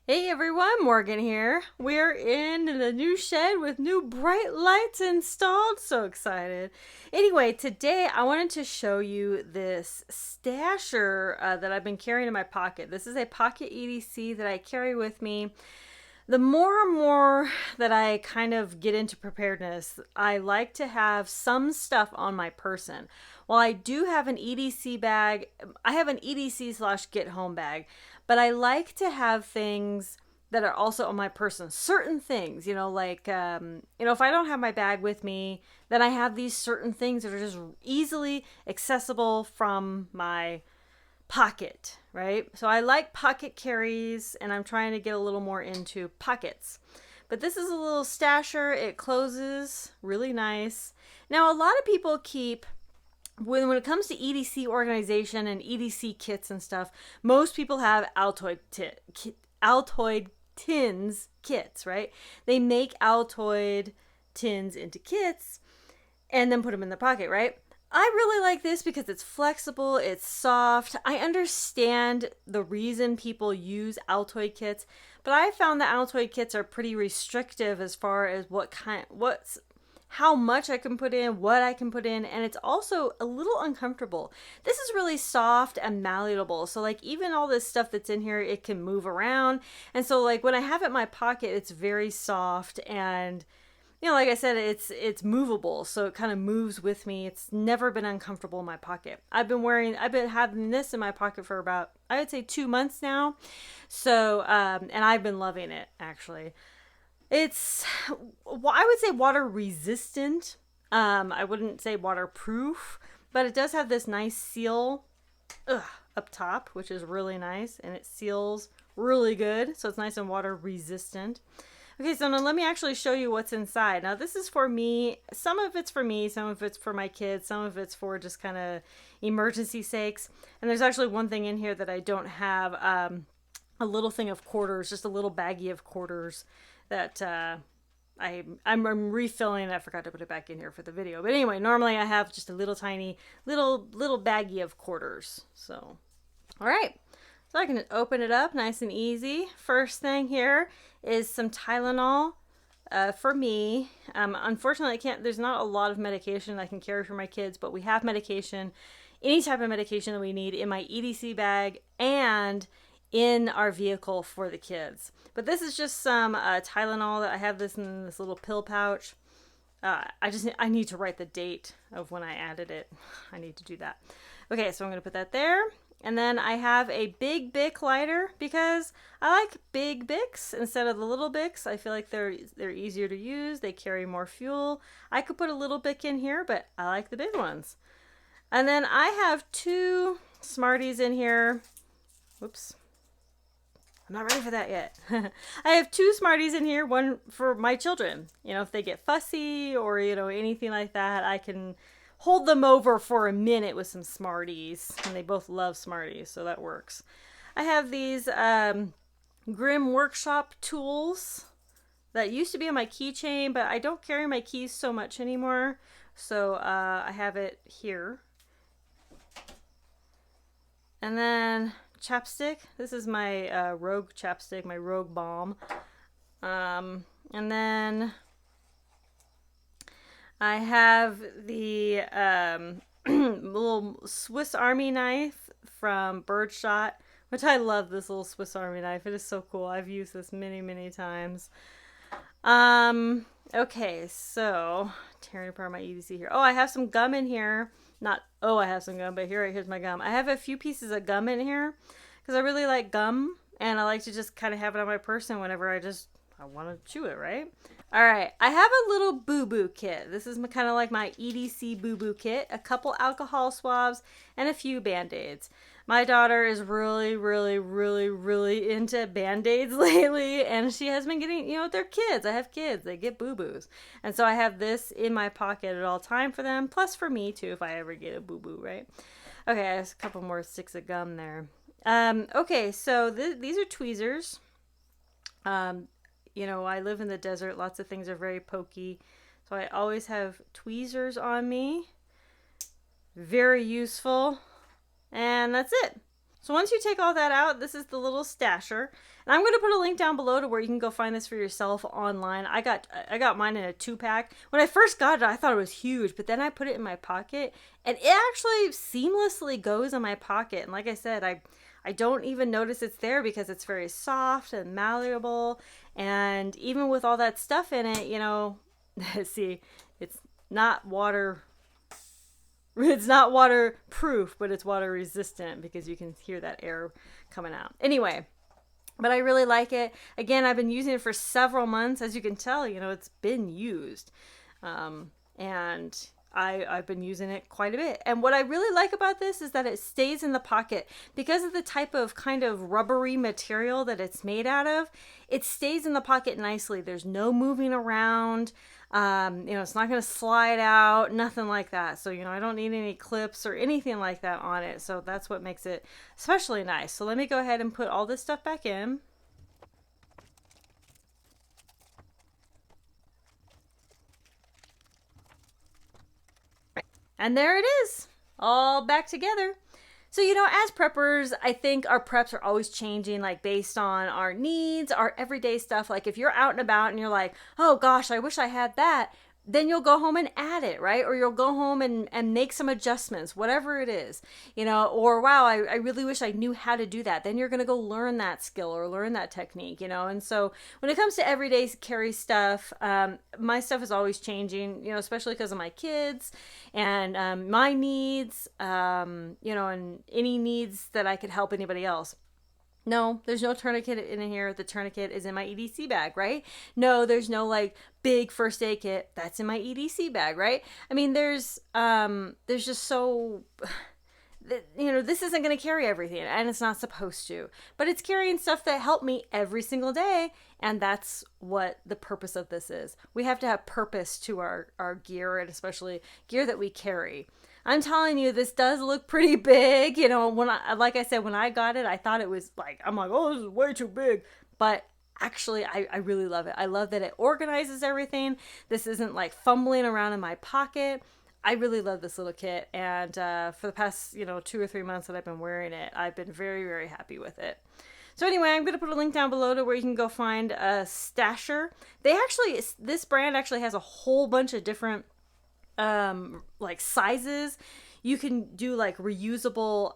Hey everyone, Morgan here. We're in the new shed with new bright lights installed. So excited. Anyway, today I wanted to show you this stasher that I've been carrying in my pocket. This is a pocket EDC that I carry with me. The more and more that I kind of get into preparedness, I like to have some stuff on my person. While I do have an EDC bag, I have an EDC slash get home bag, but I like to have things that are also on my person. Certain things, like, if I don't have my bag with me, then I have these certain things that are just easily accessible from my pocket, right? So I like pocket carries, and I'm trying to get a little more into pockets. But this is a little stasher. It closes really nice. Now, a lot of people keep, when it comes to EDC organization and EDC kits and stuff, most people have Altoid tins kits, right? They make Altoid tins into kits and then put them in their pocket, right? I really like this because it's flexible, it's soft. I understand the reason people use Altoid kits, but I found that Altoid kits are pretty restrictive as far as how much I can put in, what I can put in, and it's also a little uncomfortable. This is really soft and malleable. So like even all this stuff that's in here, it can move around. And so like when I have it in my pocket, it's very soft and like I said, it's movable, so it kind of moves with me. It's never been uncomfortable in my pocket. I've been having this in my pocket for about, I would say 2 months now. So, and I've been loving it, actually. It's, I would say water resistant. I wouldn't say waterproof, but it does have this nice seal up top, which is really nice, and it seals really good. So it's nice and water resistant. Okay, so now let me actually show you what's inside. Now this is for me. Some of it's for me, some of it's for my kids, some of it's for just kind of emergency sakes. And there's actually one thing in here that I don't have, a little thing of quarters, just a little baggie of quarters that I'm refilling. I forgot to put it back in here for the video. But anyway, normally I have just a little tiny, little baggie of quarters. So, all right. So I can open it up nice and easy. First thing here is some Tylenol for me. Unfortunately, there's not a lot of medication I can carry for my kids, but we have medication, any type of medication that we need in my EDC bag and in our vehicle for the kids. But this is just some Tylenol. That I have this in this little pill pouch. I need to write the date of when I added it. I need to do that. Okay, so I'm going to put that there. And then I have a big Bic lighter because I like big Bics instead of the little Bics. I feel like they're easier to use. They carry more fuel. I could put a little Bic in here, but I like the big ones. And then I have 2 Smarties in here. Whoops. I'm not ready for that yet. I have 2 Smarties in here, one for my children. If they get fussy or, anything like that, I can hold them over for a minute with some Smarties. And they both love Smarties, so that works. I have these Grim Workshop tools that used to be on my keychain, but I don't carry my keys so much anymore. So I have it here. And then chapstick. This is my Rogue chapstick, my Rogue Balm. And then I have the little Swiss Army knife from Birdshot, which I love this little Swiss Army knife. It is so cool. I've used this many, many times. Okay, so tearing apart my EDC here. Oh, I have some gum in here. I have some gum, but here's my gum. I have a few pieces of gum in here because I really like gum, and I like to just kind of have it on my person whenever I want to chew it, right? All right, I have a little boo-boo kit. This is kind of like my EDC boo-boo kit. A couple alcohol swabs and a few Band-Aids. My daughter is really, really, really, really into Band-Aids lately, and she has been getting, they're kids. I have kids. They get boo-boos. And so I have this in my pocket at all time for them, plus for me, too, if I ever get a boo-boo, right? Okay, I have a couple more sticks of gum there. Okay, so these are tweezers. I live in the desert. Lots of things are very pokey. So I always have tweezers on me. Very useful. And that's it. So once you take all that out, this is the little stasher. And I'm going to put a link down below to where you can go find this for yourself online. I got mine in a 2-pack. When I first got it, I thought it was huge, but then I put it in my pocket and it actually seamlessly goes in my pocket. And like I said, I don't even notice it's there because it's very soft and malleable. And even with all that stuff in it, you know, see, it's not waterproof, but it's water resistant because you can hear that air coming out. Anyway, but I really like it. Again, I've been using it for several months. As you can tell, you know, it's been used. And I've been using it quite a bit. And what I really like about this is that it stays in the pocket. Because of the type of kind of rubbery material that it's made out of, it stays in the pocket nicely. There's no moving around. You know, it's not going to slide out, nothing like that. So, you know, I don't need any clips or anything like that on it. So that's what makes it especially nice. So let me go ahead and put all this stuff back in. And there it is, all back together. So, you know, as preppers, I think our preps are always changing, like based on our needs, our everyday stuff. Like if you're out and about and you're like, oh gosh, I wish I had that, then you'll go home and add it, right? Or you'll go home and make some adjustments, whatever it is, you know, or wow, I really wish I knew how to do that. Then you're going to go learn that skill or learn that technique, you know? And so when it comes to everyday carry stuff, my stuff is always changing, you know, especially because of my kids and my needs, you know, and any needs that I could help anybody else. No, there's no tourniquet in here. The tourniquet is in my EDC bag, right? No, there's no like big first aid kit. That's in my EDC bag, right? I mean, there's just so, you know, this isn't going to carry everything and it's not supposed to, but it's carrying stuff that help me every single day. And that's what the purpose of this is. We have to have purpose to our gear, and especially gear that we carry. I'm telling you, this does look pretty big. You know, like I said, when I got it, I thought it was like, I'm like, oh, this is way too big. But actually, I really love it. I love that it organizes everything. This isn't like fumbling around in my pocket. I really love this little kit. And for the past, you know, 2 or 3 months that I've been wearing it, I've been very, very happy with it. So anyway, I'm going to put a link down below to where you can go find a stasher. This brand actually has a whole bunch of different like sizes. You can do like reusable,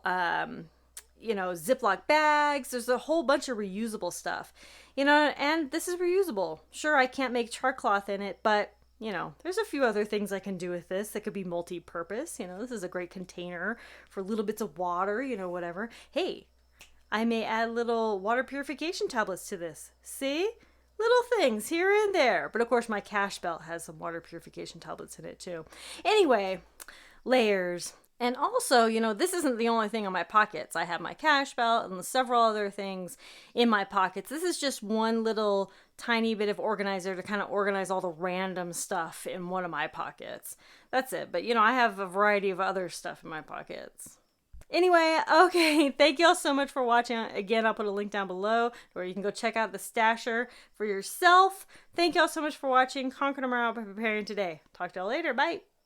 you know, Ziploc bags. There's a whole bunch of reusable stuff, you know, and this is reusable. Sure, I can't make char cloth in it, but you know, there's a few other things I can do with this that could be multi-purpose. You know, this is a great container for little bits of water, you know, whatever. Hey, I may add little water purification tablets to this. See? Little things here and there. But of course, my cash belt has some water purification tablets in it too. Anyway, layers. And also, you know, this isn't the only thing in my pockets. I have my cash belt and several other things in my pockets. This is just one little tiny bit of organizer to kind of organize all the random stuff in one of my pockets. That's it. But, you know, I have a variety of other stuff in my pockets. Anyway, okay, thank you all so much for watching. Again, I'll put a link down below where you can go check out the stasher for yourself. Thank you all so much for watching. Conquer tomorrow by preparing today. Talk to y'all later. Bye.